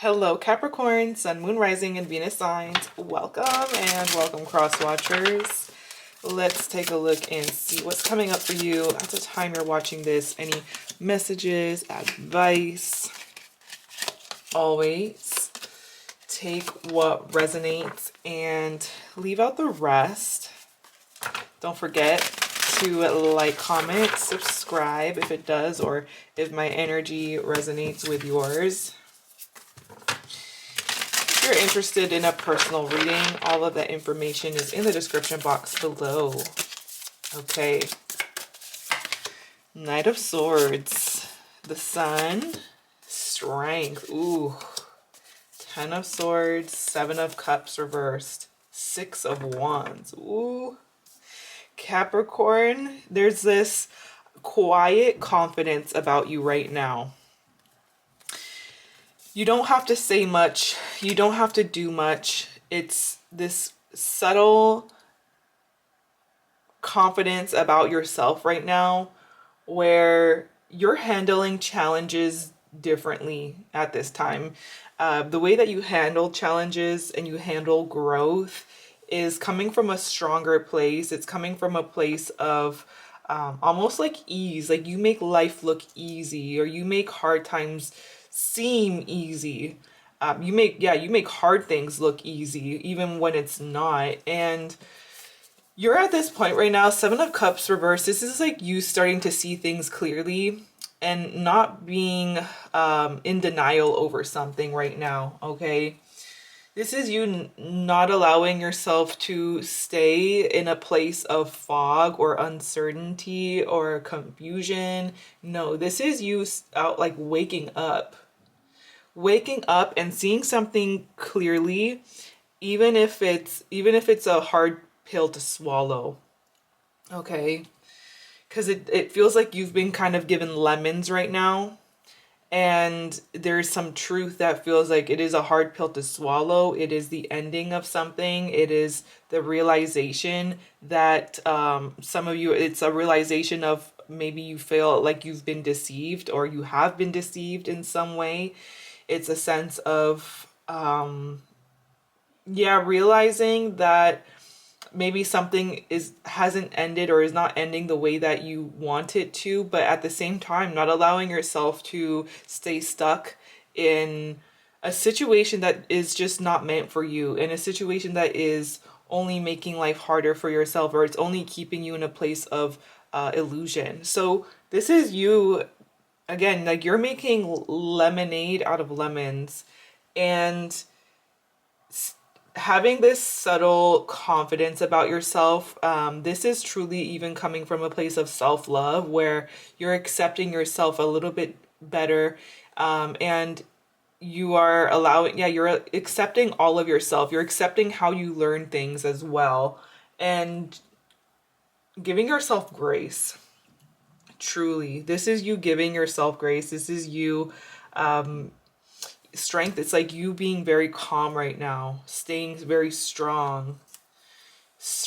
Hello Capricorn, Sun, Moon, Rising, and Venus signs. Welcome and welcome cross watchers. Let's take a look and see what's coming up for you at the time you're watching this. Any messages, advice. Always take what resonates and leave out the rest. Don't forget to like, comment, subscribe if it does, or if my energy resonates with yours. If you're interested in a personal reading, all of that information is in the description box below. Okay. Knight of Swords. The Sun. Strength. Ooh. 10 of Swords. 7 of Cups reversed. 6 of Wands. Ooh. Capricorn, there's this quiet confidence about you right now. You don't have to say much. You don't have to do much. It's this subtle confidence about yourself right now where you're handling challenges differently at this time. The way that you handle challenges and you handle growth is coming from a stronger place. It's coming from a place of almost like ease. Like you make life look easy, or you make hard times seem easy. You make hard things look easy even when it's not. And you're at this point right now, 7 of Cups reversed. This is like you starting to see things clearly and not being in denial over something right now, okay? This is you not allowing yourself to stay in a place of fog or uncertainty or confusion. No, this is you out like waking up and seeing something clearly, even if it's a hard pill to swallow. Okay? Because it feels like you've been kind of given lemons right now. And there's some truth that feels like it is a hard pill to swallow. It is the ending of something. It is the realization that some of you, it's a realization of maybe you feel like you've been deceived or you have been deceived in some way. It's a sense of, realizing that maybe something hasn't ended or is not ending the way that you want it to, but at the same time not allowing yourself to stay stuck in a situation that is just not meant for you, in a situation that is only making life harder for yourself, or it's only keeping you in a place of illusion. So this is you again, like you're making lemonade out of lemons, and having this subtle confidence about yourself. This is truly even coming from a place of self-love where you're accepting yourself a little bit better, and you are you're accepting all of yourself. You're accepting how you learn things as well, and giving yourself grace. Truly, this is you giving yourself grace. This is you strength. It's like you being very calm right now, staying very strong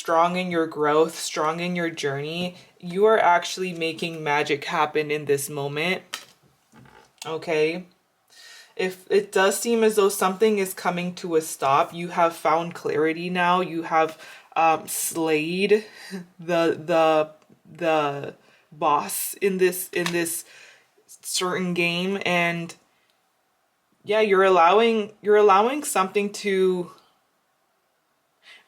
in your growth, strong in your journey. You are actually making magic happen in this moment. Okay, if it does seem as though something is coming to a stop, you have found clarity now. You have slayed the boss in this certain game, and yeah, you're allowing something to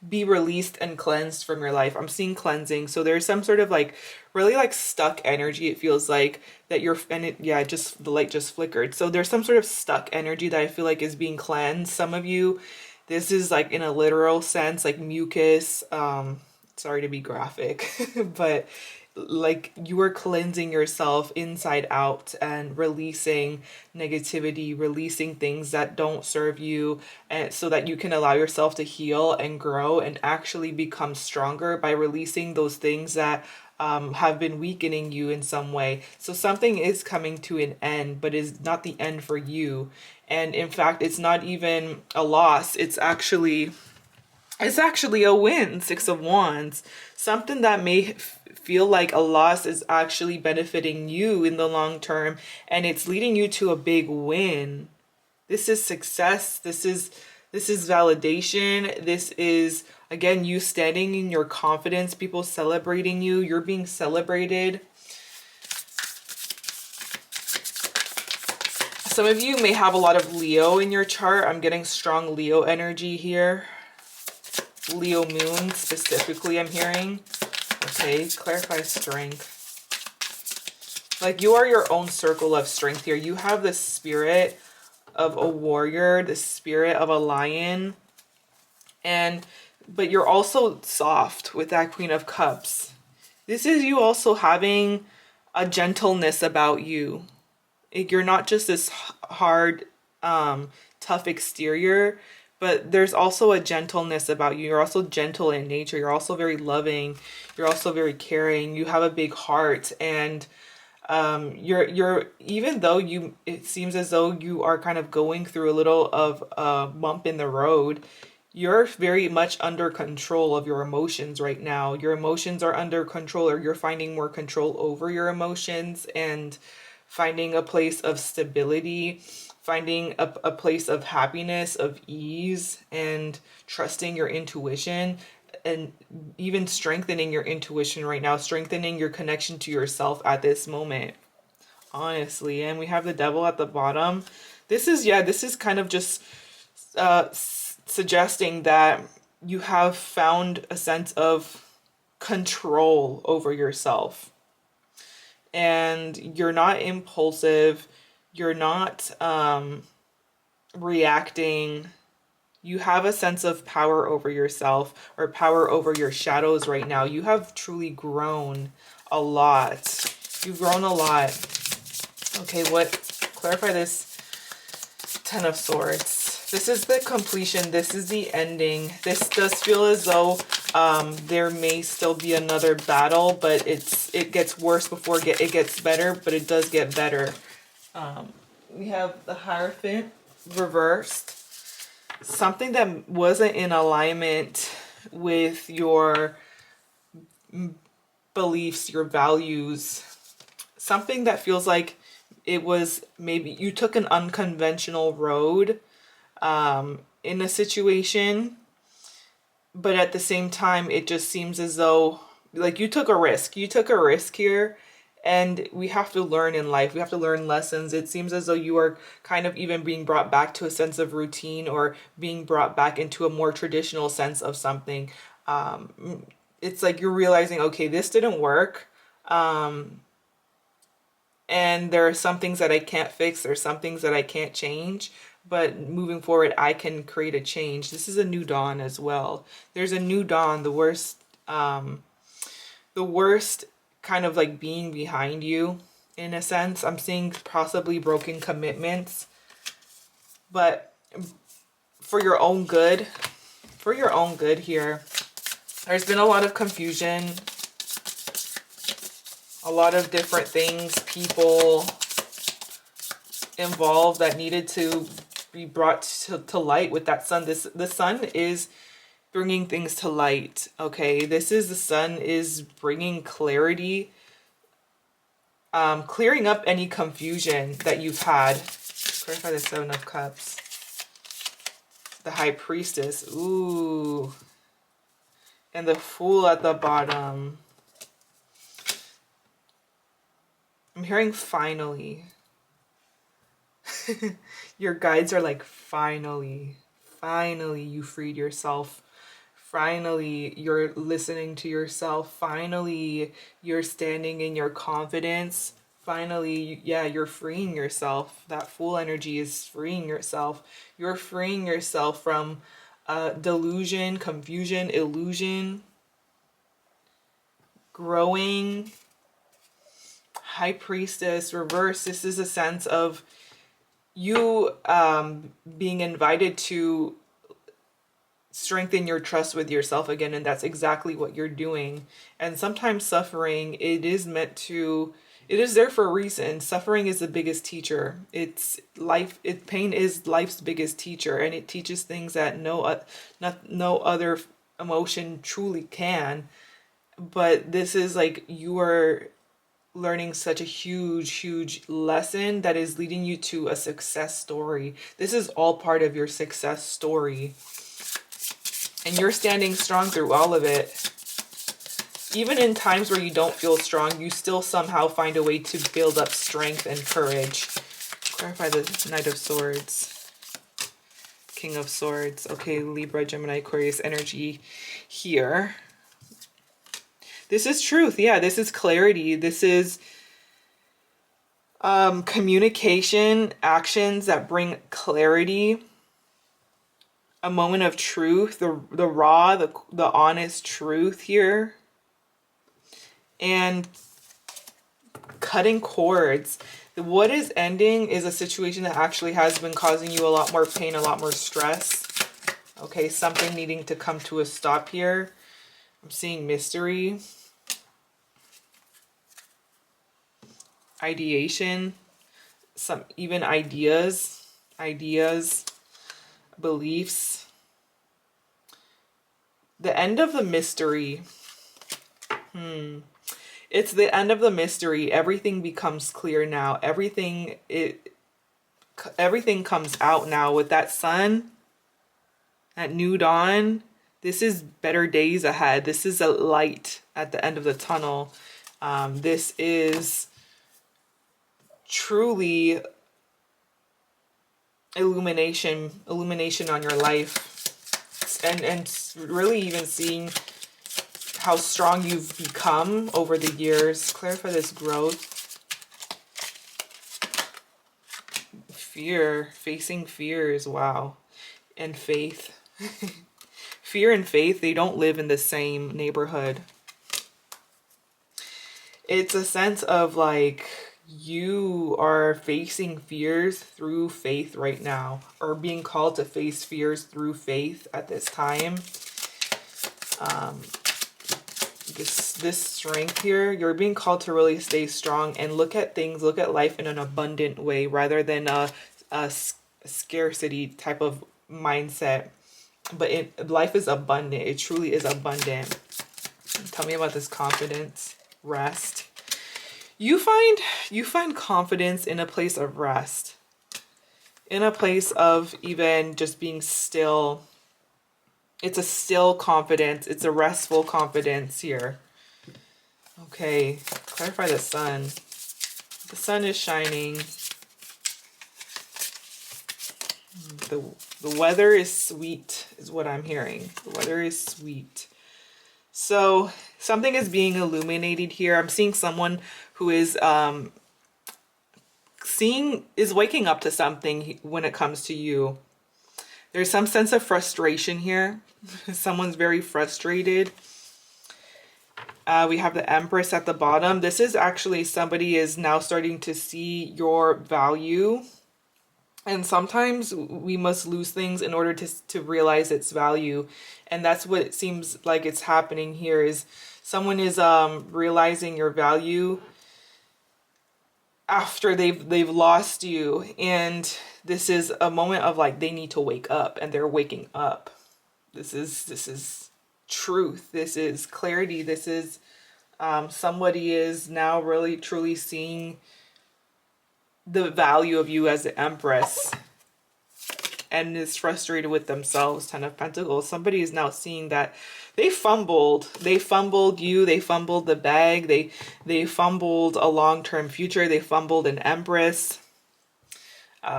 be released and cleansed from your life. I'm seeing cleansing. So there's some sort of like really like stuck energy. It feels like that the light just flickered. So there's some sort of stuck energy that I feel like is being cleansed. Some of you, this is like in a literal sense, like mucus. Sorry to be graphic, but like you are cleansing yourself inside out and releasing negativity, releasing things that don't serve you, and so that you can allow yourself to heal and grow and actually become stronger by releasing those things that have been weakening you in some way. So something is coming to an end, but is not the end for you. And in fact, it's not even a loss. It's actually a win. 6 of Wands. Something that may feel like a loss is actually benefiting you in the long term, and it's leading you to a big win. This is success. This is validation. This is, again, you standing in your confidence, people celebrating you. You're being celebrated. Some of you may have a lot of Leo in your chart. I'm getting strong Leo energy here. Leo moon specifically, I'm hearing. Okay, clarify strength. Like, you are your own circle of strength here. You have the spirit of a warrior, the spirit of a lion, but you're also soft with that Queen of Cups. This is you also having a gentleness about you. You're not just this hard, tough exterior, but there's also a gentleness about you. You're also gentle in nature. You're also very loving. You're also very caring. You have a big heart, and you're even though it seems as though you are kind of going through a little of a bump in the road, you're very much under control of your emotions right now. Your emotions are under control, or you're finding more control over your emotions and finding a place of stability, finding a place of happiness, of ease, and trusting your intuition, and even strengthening your intuition right now, strengthening your connection to yourself at this moment, honestly. And we have the Devil at the bottom. This is kind of just suggesting that you have found a sense of control over yourself, and you're not impulsive, you're not reacting. You have a sense of power over yourself, or power over your shadows right now. You have truly grown a lot. You've grown a lot. Okay, clarify this Ten of Swords. This is the completion. This is the ending. This does feel as though there may still be another battle, but it gets worse before it gets better, but it does get better. We have the Hierophant reversed. Something that wasn't in alignment with your beliefs, your values. Something that feels like it was maybe you took an unconventional road in a situation, but at the same time, it just seems as though, like, you took a risk. You took a risk here, and we have to learn in life. We have to learn lessons. It seems as though you are kind of even being brought back to a sense of routine, or being brought back into a more traditional sense of something. It's like you're realizing, okay, this didn't work. And there are some things that I can't fix. There's some things that I can't change. But moving forward, I can create a change. This is a new dawn as well. There's a new dawn. The worst kind of like being behind you, in a sense. I'm seeing possibly broken commitments. But for your own good here, there's been a lot of confusion, a lot of different things, people involved that needed to be brought to light with that sun. The sun is bringing things to light, okay? The sun is bringing clarity, clearing up any confusion that you've had. Clarify the Seven of Cups. The High Priestess, ooh. And the Fool at the bottom. I'm hearing finally. Your guides are like, finally you freed yourself. Finally, you're listening to yourself. Finally, you're standing in your confidence. Finally, yeah, you're freeing yourself. That Fool energy is freeing yourself. You're freeing yourself from delusion, confusion, illusion, growing. High Priestess reverse. This is a sense of you being invited to strengthen your trust with yourself again, and that's exactly what you're doing. And sometimes suffering, it is there for a reason. Suffering is the biggest teacher. Pain is life's biggest teacher, and it teaches things that no other emotion truly can. But this is like you are learning such a huge lesson that is leading you to a success story. This is all part of your success story. And you're standing strong through all of it. Even in times where you don't feel strong, you still somehow find a way to build up strength and courage. Clarify the Knight of Swords. King of Swords. Okay, Libra, Gemini, Aquarius energy here. This is truth. Yeah, this is clarity. This is communication, actions that bring clarity. A moment of truth, the raw, the honest truth here. And cutting cords. What is ending is a situation that actually has been causing you a lot more pain, a lot more stress. Okay, something needing to come to a stop here. I'm seeing mystery. Ideation. Some even ideas, beliefs. The end of the mystery. It's the end of the mystery. Everything becomes clear now. Everything comes out now with that sun, that new dawn. This is better days ahead. This is a light at the end of the tunnel. This is truly illumination on your life, and really even seeing how strong you've become over the years. Clarify this growth. Fear, facing fears, wow. And faith. Fear and faith, they don't live in the same neighborhood. It's a sense of like you are facing fears through faith right now, or being called to face fears through faith at this time. This strength here, you're being called to really stay strong and look at things, look at life in an abundant way rather than a scarcity type of mindset. But life is abundant. It truly is abundant. Tell me about this confidence, rest. You find confidence in a place of rest, in a place of even just being still. It's a still confidence. It's a restful confidence here. Okay, clarify the sun. The sun is shining. The weather is sweet, is what I'm hearing. The weather is sweet. So something is being illuminated here. I'm seeing someone who is waking up to something when it comes to you. There's some sense of frustration here. Someone's very frustrated. We have the Empress at the bottom. This is actually somebody is now starting to see your value. And sometimes we must lose things in order to realize its value. And that's what it seems like it's happening here, is someone is realizing your value after they've lost you. And this is a moment of like they need to wake up, and they're waking up. This is truth. This is clarity. This is somebody is now really truly seeing the value of you as the Empress and is frustrated with themselves. Ten of Pentacles. Somebody is now seeing that they fumbled you, they fumbled the bag, they fumbled a long-term future, they fumbled an Empress.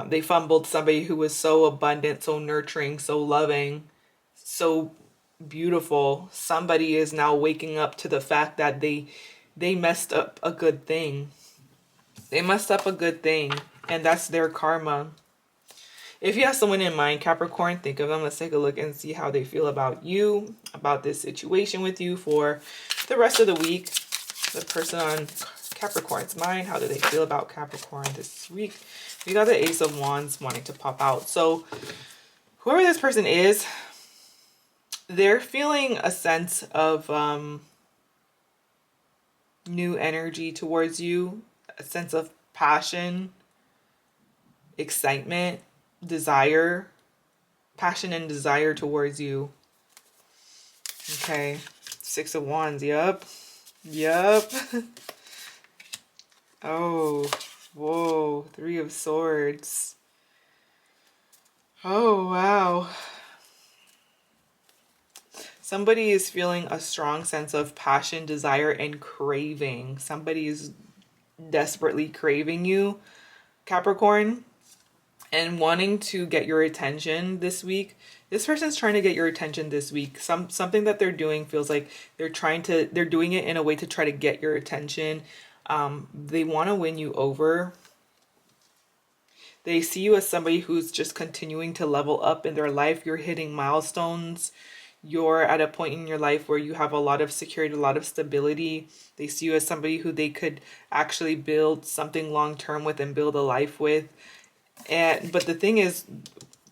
They fumbled somebody who was so abundant, so nurturing, so loving, so beautiful. Somebody is now waking up to the fact that they messed up a good thing. They messed up a good thing, and that's their karma. If you have someone in mind, Capricorn, think of them. Let's take a look and see how they feel about you, about this situation with you for the rest of the week. The person on Capricorn's mind, how do they feel about Capricorn this week? We got the Ace of Wands wanting to pop out. So whoever this person is, they're feeling a sense of new energy towards you, a sense of passion, excitement, desire, passion and desire towards you. Okay, Six of Wands. Yep. Oh, whoa, Three of Swords. Oh, wow. Somebody is feeling a strong sense of passion, desire, and craving. Somebody is desperately craving you, Capricorn, and wanting to get your attention this week. This person's trying to get your attention this week. Something that they're doing feels like they're doing it in a way to try to get your attention. They want to win you over. They see you as somebody who's just continuing to level up in their life. You're hitting milestones. You're at a point in your life where you have a lot of security, a lot of stability. They see you as somebody who they could actually build something long term with and build a life with. But the thing is,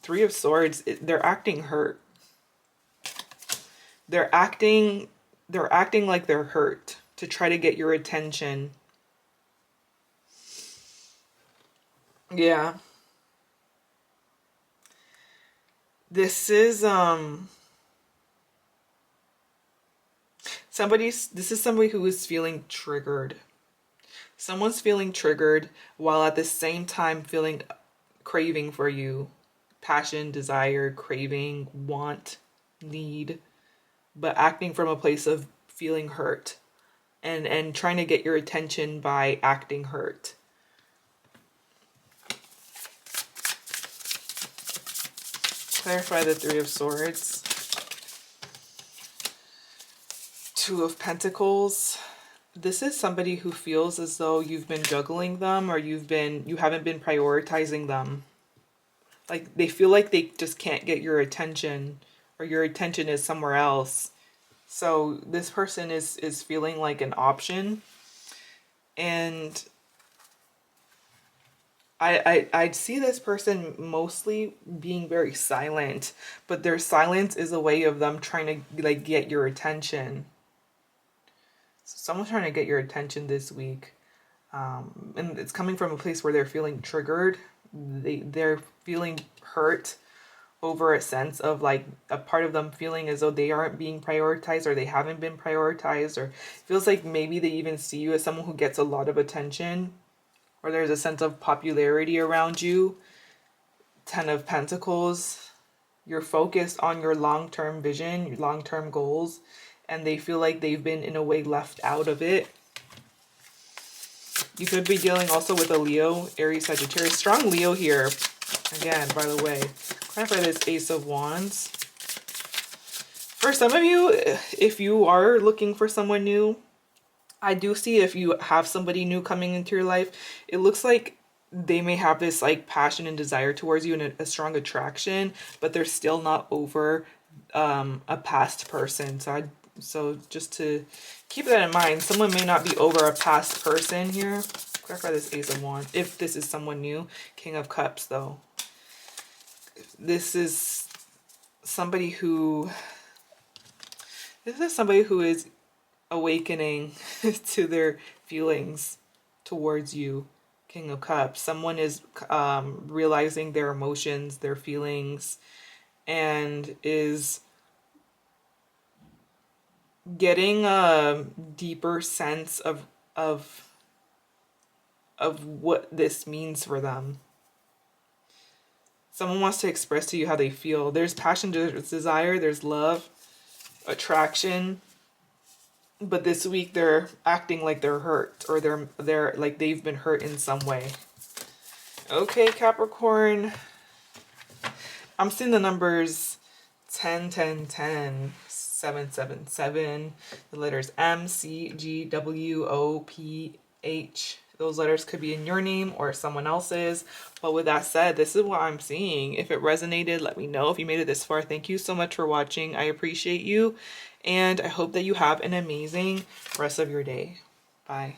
Three of Swords, they're acting hurt. They're acting like they're hurt to try to get your attention. Yeah. This is somebody who is feeling triggered. Someone's feeling triggered while at the same time feeling craving for you. Passion, desire, craving, want, need, but acting from a place of feeling hurt and trying to get your attention by acting hurt. Clarify the Three of Swords. Two of Pentacles. This is somebody who feels as though you've been juggling them, or you haven't been prioritizing them. Like they feel like they just can't get your attention, or your attention is somewhere else. So this person is feeling like an option, and I'd see this person mostly being very silent, but their silence is a way of them trying to like get your attention. So someone's trying to get your attention this week, and it's coming from a place where they're feeling triggered. They're feeling hurt over a sense of like a part of them feeling as though they aren't being prioritized, or they haven't been prioritized, or feels like maybe they even see you as someone who gets a lot of attention, or there's a sense of popularity around you. Ten of Pentacles. You're focused on your long-term vision, your long-term goals, and they feel like they've been in a way left out of it. You could be dealing also with a Leo, Aries, Sagittarius. Strong Leo here. Again, by the way, clarify this Ace of Wands. For some of you, if you are looking for someone new, I do see if you have somebody new coming into your life, it looks like they may have this like passion and desire towards you and a strong attraction, but they're still not over a past person. So just to keep that in mind, someone may not be over a past person here. Clarify this Ace of Wands. If this is someone new, King of Cups though. This is somebody who is awakening to their feelings towards you, King of Cups. Someone is realizing their emotions, their feelings, and is getting a deeper sense of what this means for them. Someone wants to express to you how they feel. There's passion, there's desire, there's love, attraction. But this week they're acting like they're hurt, or they're like they've been hurt in some way. Okay, Capricorn. I'm seeing the numbers 10, 10, 10, 7, 7, 7. The letters M, C, G, W, O, P, H. Those letters could be in your name or someone else's. But with that said, this is what I'm seeing. If it resonated, let me know. If you made it this far, thank you so much for watching. I appreciate you. And I hope that you have an amazing rest of your day. Bye.